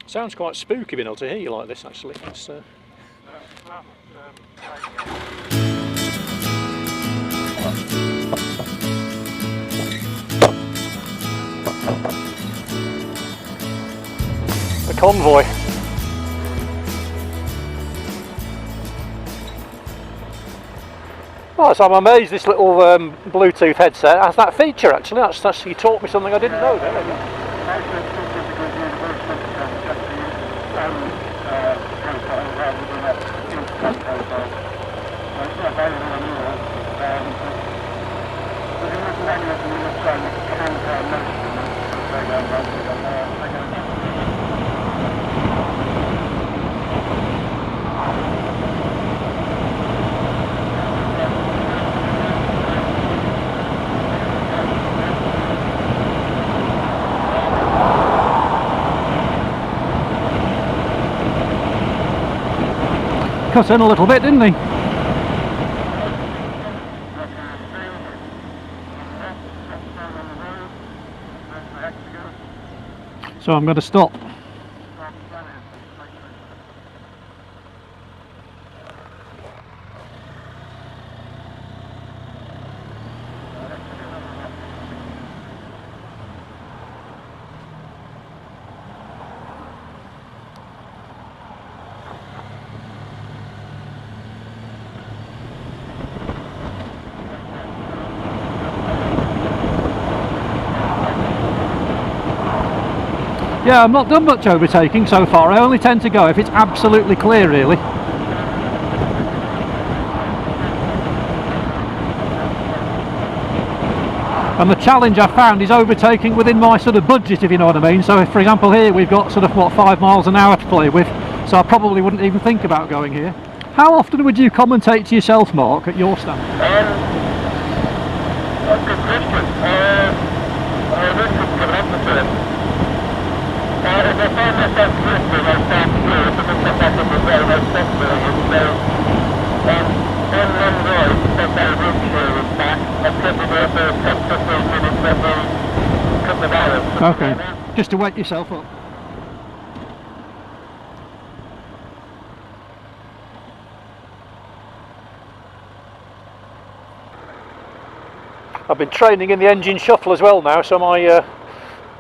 Sounds quite spooky being able to hear you like this, actually. It's, a convoy. Oh, so I'm amazed this little Bluetooth headset has that feature actually. That's you taught me something I didn't know there. Cut in a little bit, didn't he? So I'm going to stop. Yeah, I've not done much overtaking so far. I only tend to go if it's absolutely clear, really. And the challenge I've found is overtaking within my sort of budget, if you know what I mean. So if, for example, here we've got sort of, what, 5 miles an hour to play with, so I probably wouldn't even think about going here. How often would you commentate to yourself, Mark, at your stand? That's a good question. I listen to that. If I find myself drifting, I'll start to do it, but then come back up as well, I'll stop doing it. So, on one road, step out of Wiltshire and back, I'll probably go for 10 to 15 minutes every couple of hours. Okay, just to wake yourself up. I've been training in the engine shuffle as well now, so my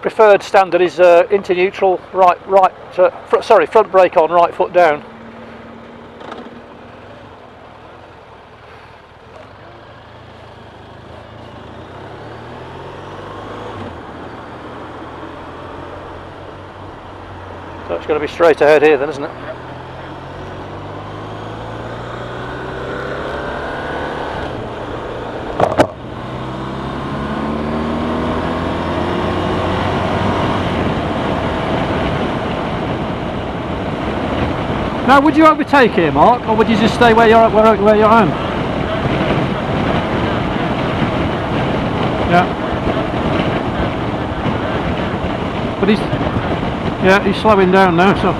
preferred standard is into neutral, front brake on, right foot down. So it's going to be straight ahead here then, isn't it? Now, would you overtake here, Mark, or would you just stay where you're at, where you're at? Yeah. But he's slowing down now, so.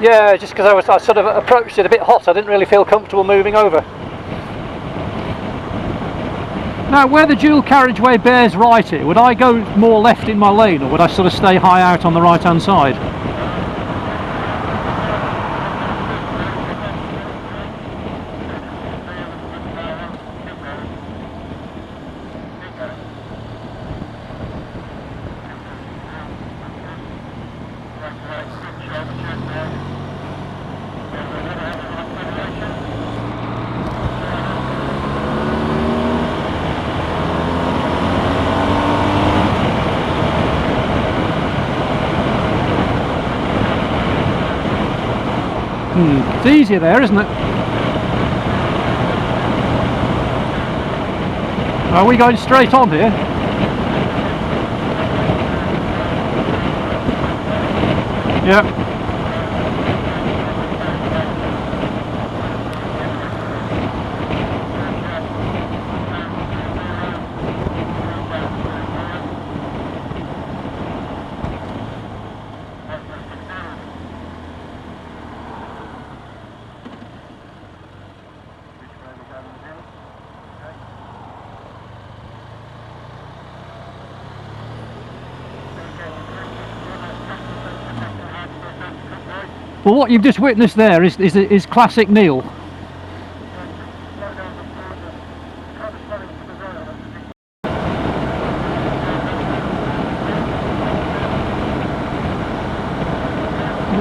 Yeah, just because I sort of approached it a bit hot, I didn't really feel comfortable moving over. Now, where the dual carriageway bears right here, would I go more left in my lane, or would I sort of stay high out on the right hand side? It's easier there, isn't it? Are we going straight on here? Yeah. Well, what you've just witnessed there is classic Neil.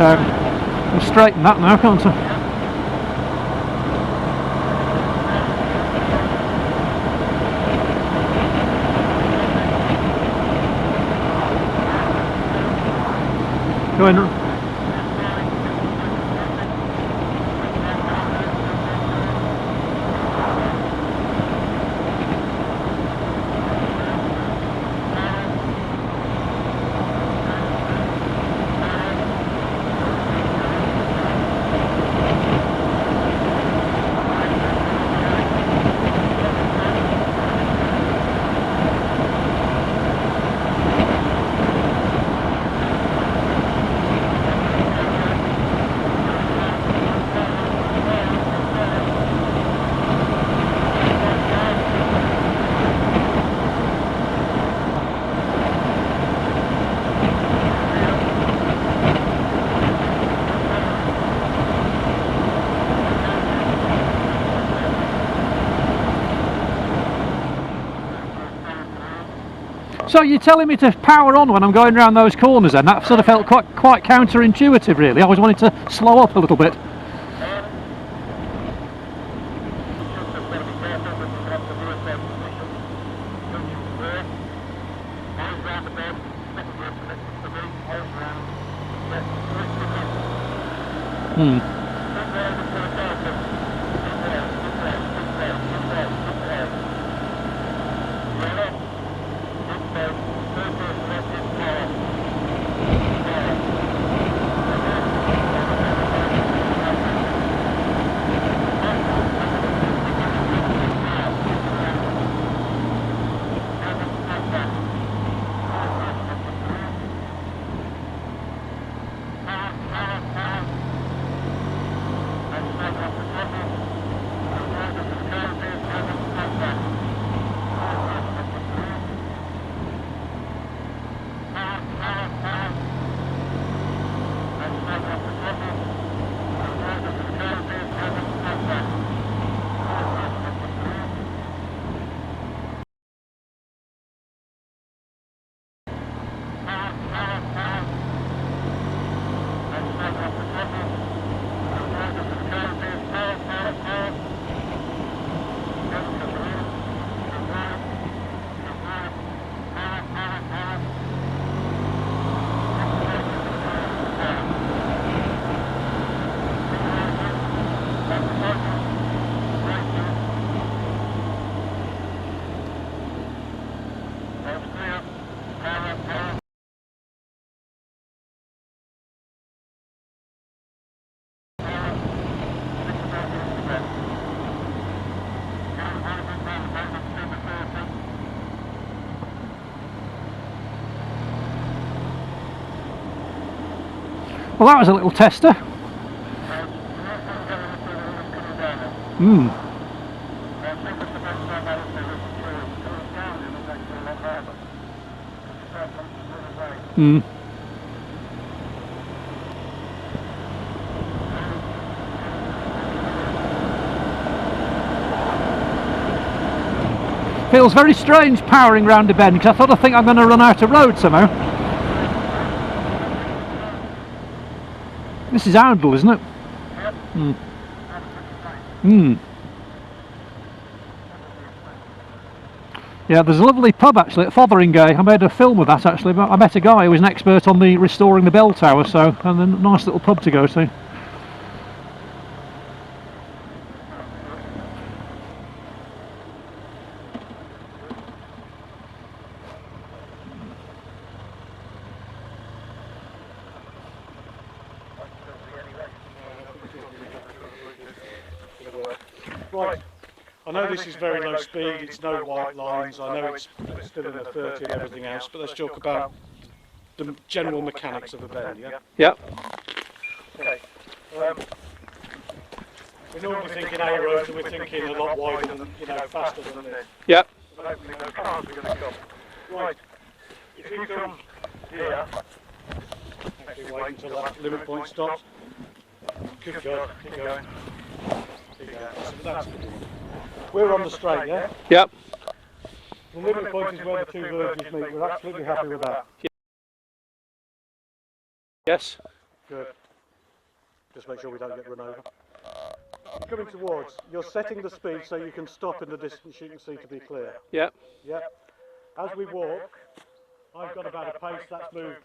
I'll straighten that now, can't I? Going. So you're telling me to power on when I'm going around those corners then? That sort of felt quite counterintuitive really. I always wanted to slow up a little bit. Well, that was a little tester. Feels very strange powering round a bend because I think I'm going to run out of road somehow. This is Oundle, isn't it? Yeah, there's a lovely pub actually at Fotheringay. I made a film of that actually, but I met a guy who was an expert on the restoring the bell tower, so and a nice little pub to go to. Right, I know this is very low speed, it's no white lines, I know it's still in the 30 and everything else, but let's talk about the general mechanics of a bend, yeah? Yep. Okay. We normally think in A roads and we're thinking a lot wider than, faster than this. Yep. But hopefully no cars are going to come. Right, if you come here, actually wait until that limit point stops, Good God, keep going. Keep going. That's good. We're on the straight, yeah? Yep. The limit point is where the two verges meet. We're absolutely happy with that. Yes. Good. Just make sure we don't get run over. You're coming towards. You're setting the speed so you can stop in the distance you can see to be clear. Yep. Yeah. As we walk, I've got about a pace that's moved,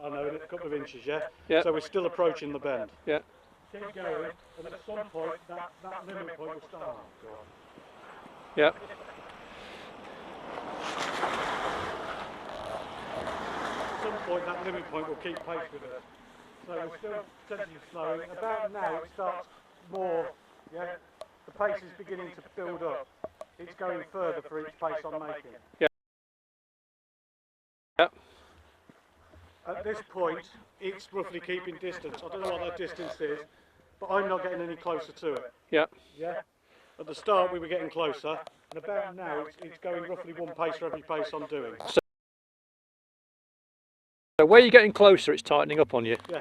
I don't know, a couple of inches, yeah? Yep. So we're still approaching the bend. Yep. Keep going, and at some point, that limit point will start. Yep. At some point, that limit point will keep pace with us. So we're still potentially slowing. About now, it starts more, yeah? The pace is beginning to build up. It's going further for each pace I'm making. Yep. Yep. At this point, it's roughly keeping distance. I don't know what that distance is, but I'm not getting any closer to it. Yep. Yeah? At the start, we were getting closer, and about now, it's going roughly one pace for every pace I'm doing. So where you're getting closer, it's tightening up on you. Yeah.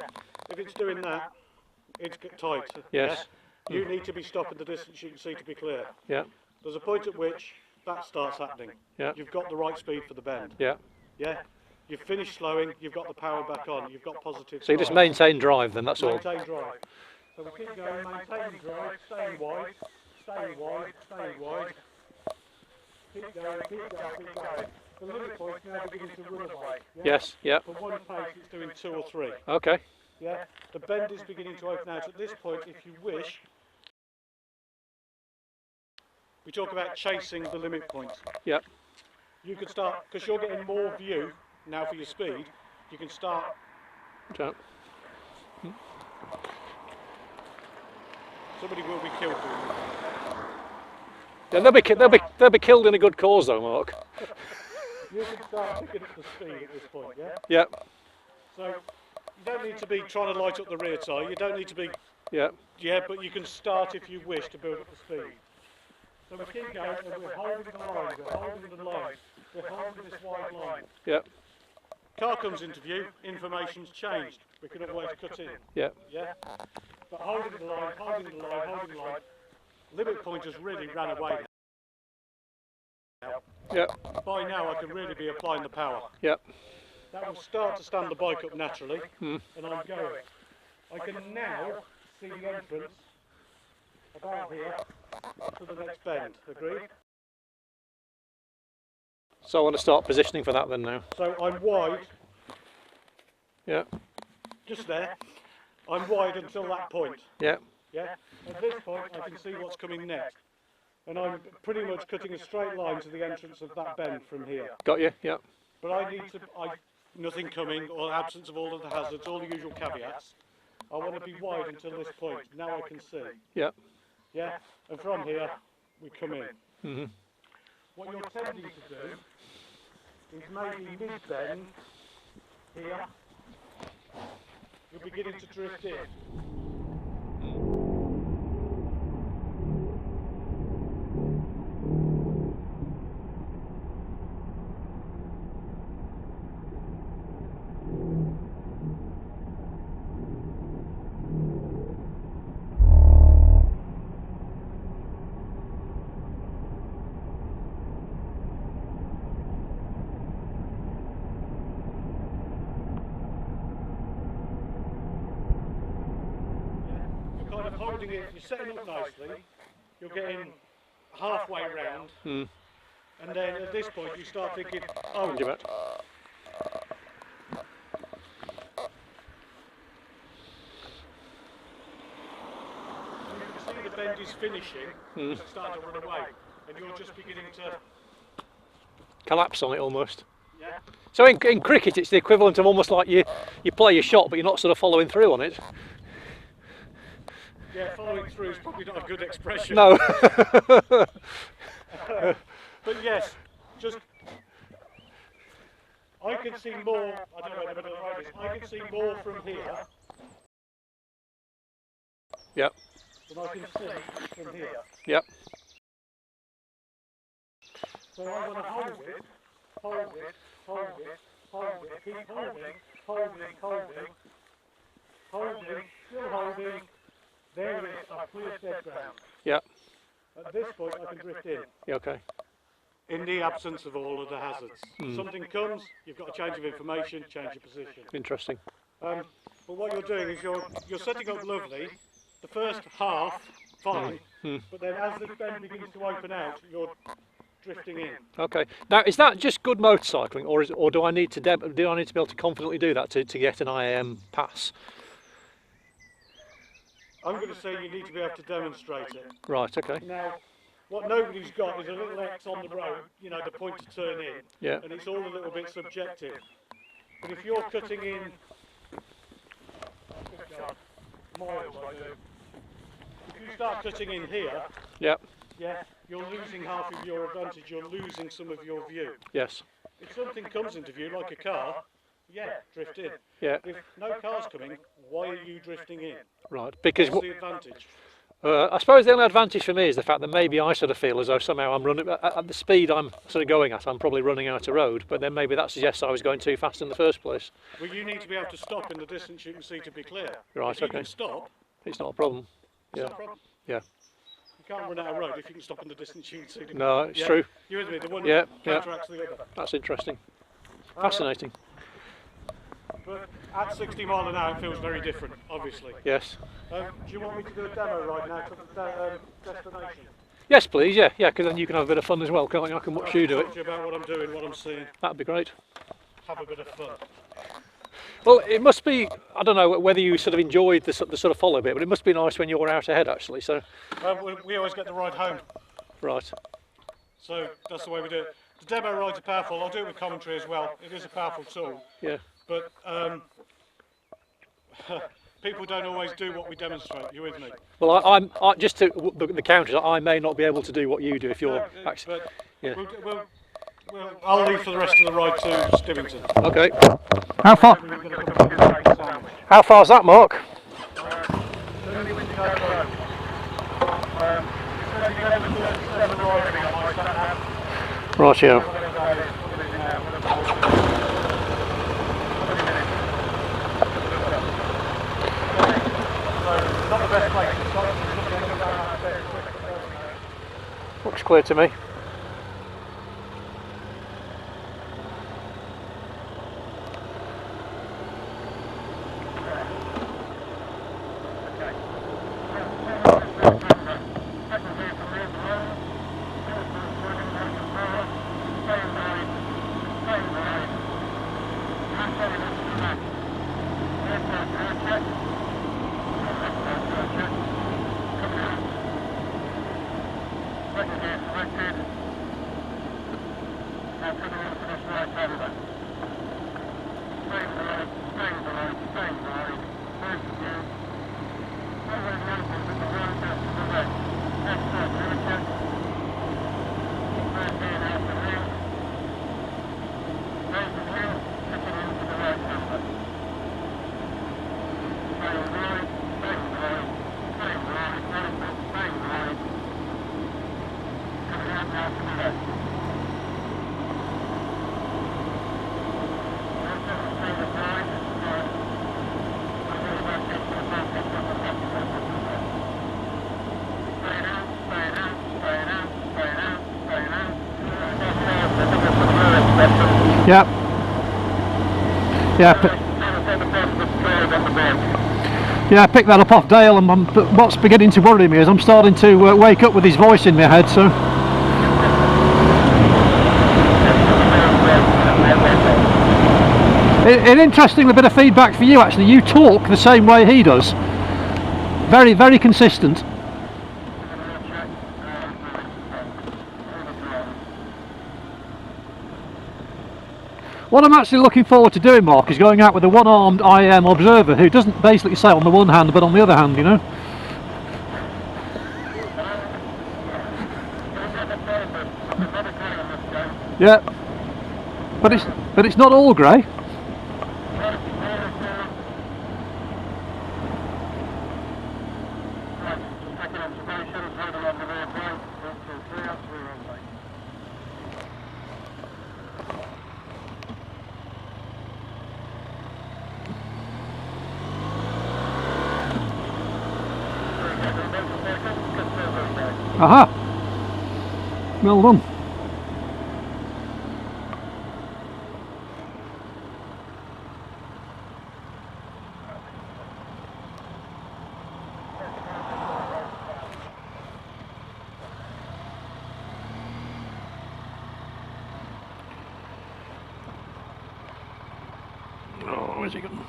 If it's doing that, it's tight. Yes. Yeah? You need to be stopping the distance you can see to be clear. Yeah. There's a point at which that starts happening. Yeah. You've got the right speed for the bend. Yeah. Yeah? You've finished slowing, you've got the power back on, you've got positive So you just drive. maintain drive then, that's all. Maintain drive. So we keep going, maintaining drive, staying wide, staying wide, staying wide. Keep going, keep going, keep going. The limit point's now beginning to run away. Yeah? Yes, yep. For one pace it's doing 2 or 3. Okay. Yeah? The bend is beginning to open out. At this point, if you wish, we talk about chasing the limit point. Yep. You could start, because you're getting more view now for your speed, you can start. Jump. Somebody will be killed doing Yeah, they'll be killed in a good cause though, Mark. that. You can start picking up the speed at this point, yeah? Yep. So, you don't need to be trying to light up the rear tyre, you don't need to be, Yep. yeah, but you can start if you wish to build up the speed. So we keep going and we're holding the line, we're holding the line, we're holding this wide line. Yep. Car comes into view, information's changed, we can always cut in, Yep. yeah? But holding the line, holding the line, holding the line, limit point has really ran away now. Yep. By now I can really be applying the power. Yep. That will start to stand the bike up naturally, Mm. and I'm going. I can now see the entrance about here to the next bend, agreed? So I want to start positioning for that then now. So I'm wide, Yeah. just there. I'm wide until that point, Yeah. yeah? At this point I can see what's coming next. And I'm pretty much cutting a straight line to the entrance of that bend from here. Got you. Yep. But I need to, nothing coming, or absence of all of the hazards, all the usual caveats. I want to be wide until this point. Now I can see. Yep. Yeah? And from here, we come in. Mhm. What you're tending to do is maybe mid-bend, here, you're beginning to drift in. You're kind of holding it, you're setting up nicely, you're getting halfway round, Mm. and then at this point you start thinking, oh, Give it. you can see the bend is finishing, it's starting to run away, and you're just beginning to, Collapse on it almost. yeah, So in cricket, it's the equivalent of almost like you play your shot, but you're not sort of following through on it. yeah, following through is probably not a good expression. No. But yes, just, I can see more, I don't know whether the right is, I can see more from here Yep. than I can see from here. Yep. So I want to hold it, hold it, hold it, hold it, keep holding, holding, holding, holding, still holding, There it is, I've cleared dead ground. Yeah. At this point I can drift in. Yeah, okay. In the absence of all of the hazards. Something comes, you've got a change of information, change your position. Interesting. But what you're doing is you're setting up lovely, the first half, fine, but then as the bend begins to open out, you're drifting in. Okay. Now, is that just good motorcycling, or do I need to be able to confidently do that to get an IAM pass? I'm going to say you need to be able to demonstrate it. Right. Okay. Now, what nobody's got is a little X on the road, you know, the point to turn in, Yeah. and it's all a little bit subjective. But if you're cutting in miles, I do. If you start cutting in here, Yeah. yeah, you're losing half of your advantage, you're losing some of your view. Yes. If something comes into view, like a car, yeah, drift in. Yeah. If no car's coming, why are you drifting in? Right. Because What's the advantage? I suppose the only advantage for me is the fact that maybe I sort of feel as though somehow I'm running at the speed I'm sort of going at. I'm probably running out of road, but then maybe that suggests I was going too fast in the first place. Well, you need to be able to stop in the distance you can see to be clear. Right. If you Okay. can stop, It's not a problem. it's Yeah. not a problem. Yeah. You can't run out of road if you can stop in the distance you can see. No, it's Yeah. true. You with me? The one Yeah, yeah. counteracts the other. That's interesting. Fascinating. But at 60 mile an hour, it feels very different, obviously. Yes. Do you want me to do a demo right now to the destination? Yes, please. Yeah. Yeah. Because then you can have a bit of fun as well, can't you? I can watch you do Talk it. to you about what I'm doing, what I'm seeing. That'd be great. Have a bit of fun. Well, it must be. I don't know whether you sort of enjoyed the sort of follow bit, but it must be nice when you're out ahead actually. So. We always get the ride home, Right. so that's the way we do it. The demo rides are powerful. I'll do it with commentary as well. It is a powerful tool, Yeah. but people don't always do what we demonstrate. You with me? Well, I just to the counters. I may not be able to do what you do if you're actually. But Yeah. I'll leave for the rest of the ride to Stivington. Okay. How far? We're going to come to the sandwich. How far's that, Mark? Right, yeah. Not the best place to stop. Looks clear to me. Yeah. Yeah. Yeah, I picked that up off Dale, and what's beginning to worry me is I'm starting to wake up with his voice in my head. So. An interesting bit of feedback for you actually. You talk the same way he does. Very, very consistent. What I'm actually looking forward to doing, Mark, is going out with a one-armed IAM observer who doesn't basically say on the one hand but on the other hand, you know. Yeah, but it's not all grey. Aha! Well done. Oh, where's he gone?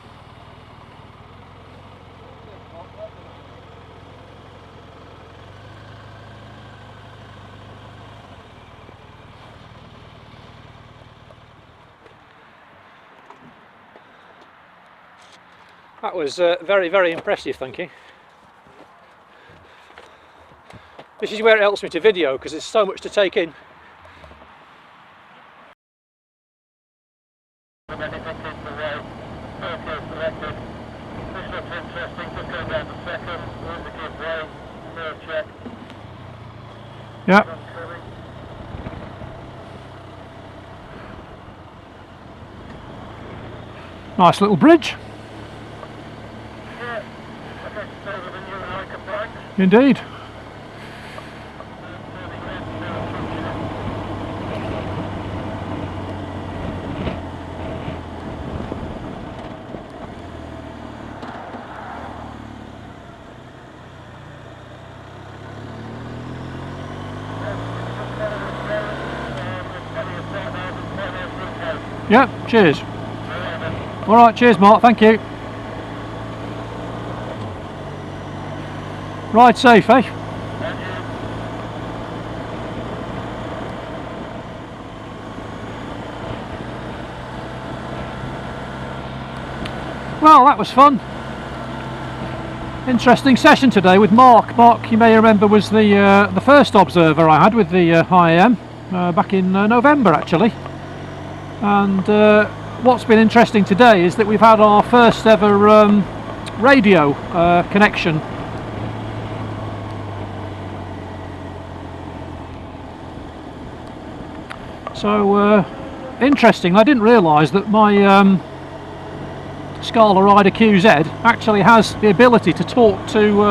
That was very, very impressive, thank you. This is where it helps me to video because there's so much to take in. Yeah. Nice little bridge. Indeed. Yeah, cheers. Alright, cheers Mark, thank you. Ride safe, eh? Well, that was fun. Interesting session today with Mark. Mark, you may remember, was the first observer I had with the IAM back in November actually. And what's been interesting today is that we've had our first ever radio connection. So interesting. I didn't realise that my Scala Rider QZ actually has the ability to talk to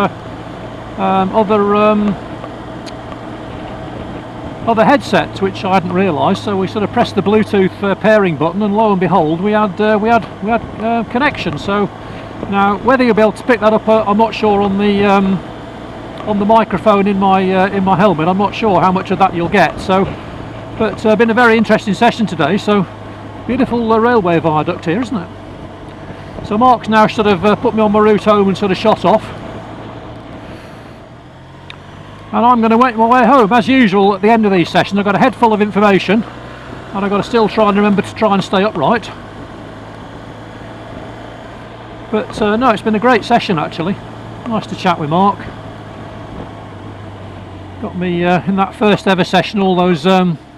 other headsets, which I hadn't realised. So we sort of pressed the Bluetooth pairing button, and lo and behold, we had connection. So now whether you'll be able to pick that up, I'm not sure on the microphone in my helmet. I'm not sure how much of that you'll get. So. But been a very interesting session today. So beautiful railway viaduct here, isn't it? So Mark's now sort of put me on my route home and sort of shot off, and I'm going to make my way home as usual. At the end of these sessions I've got a head full of information, and I've got to still try and remember to try and stay upright. But no, it's been a great session actually. Nice to chat with Mark. Got me in that first ever session all those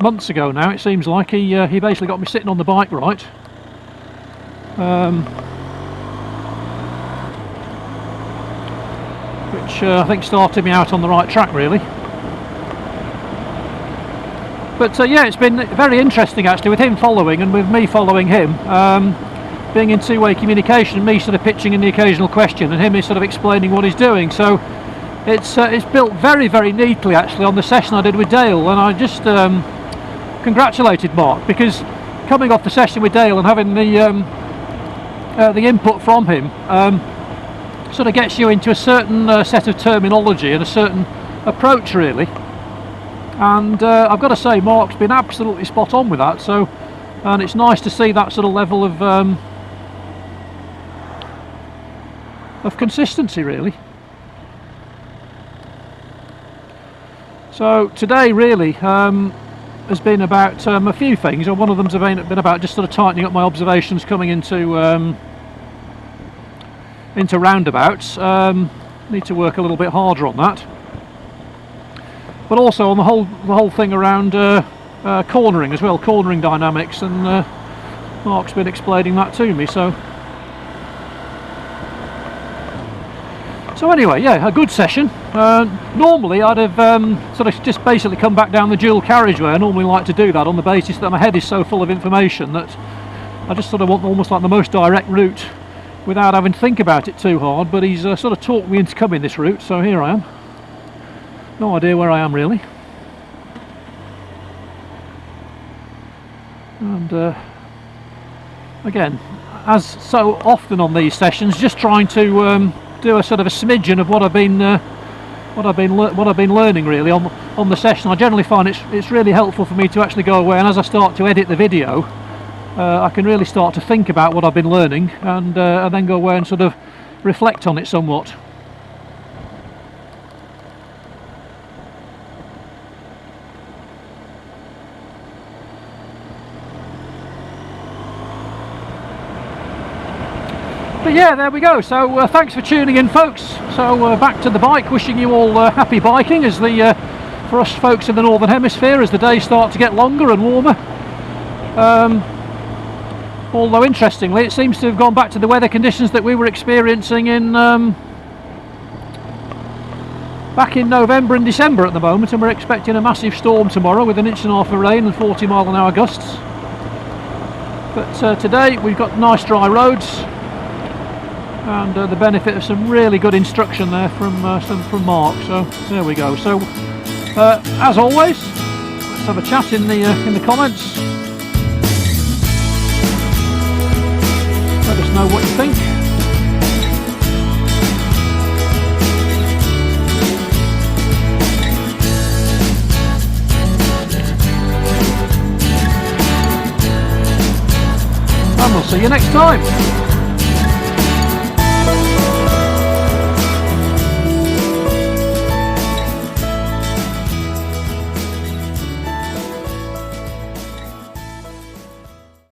months ago now, it seems like. He basically got me sitting on the bike right. Which I think started me out on the right track really. But yeah, it's been very interesting actually with him following and with me following him. Being in two-way communication, me sort of pitching in the occasional question and him is sort of explaining what he's doing. So it's built very, very neatly actually on the session I did with Dale, and I just congratulated Mark, because coming off the session with Dale and having the input from him sort of gets you into a certain set of terminology and a certain approach really, and I've got to say Mark's been absolutely spot on with that. So, and it's nice to see that sort of level of consistency really. So today really has been about a few things. One of them's been about just sort of tightening up my observations coming into roundabouts. Need to work a little bit harder on that. But also on the whole thing around cornering as well, cornering dynamics, and Mark's been explaining that to me. So anyway, yeah, a good session. Normally I'd have sort of just basically come back down the dual carriageway. I normally like to do that on the basis that my head is so full of information that I just sort of want almost like the most direct route without having to think about it too hard. But he's sort of talked me into coming this route, so here I am. No idea where I am really. And again, as so often on these sessions, just trying to do a sort of a smidgen of what I've been learning really on the session. I generally find it's really helpful for me to actually go away, and as I start to edit the video, I can really start to think about what I've been learning, and then go away and sort of reflect on it somewhat. But yeah, there we go. So thanks for tuning in, folks. So back to the bike, wishing you all happy biking as for us folks in the Northern Hemisphere, as the days start to get longer and warmer. Although interestingly, it seems to have gone back to the weather conditions that we were experiencing in back in November and December at the moment, and we're expecting a massive storm tomorrow with 1.5 inches of rain and 40-mile-an-hour gusts. But today we've got nice dry roads, and the benefit of some really good instruction there from Mark. So there we go. So as always, let's have a chat in the comments. Let us know what you think. And we'll see you next time.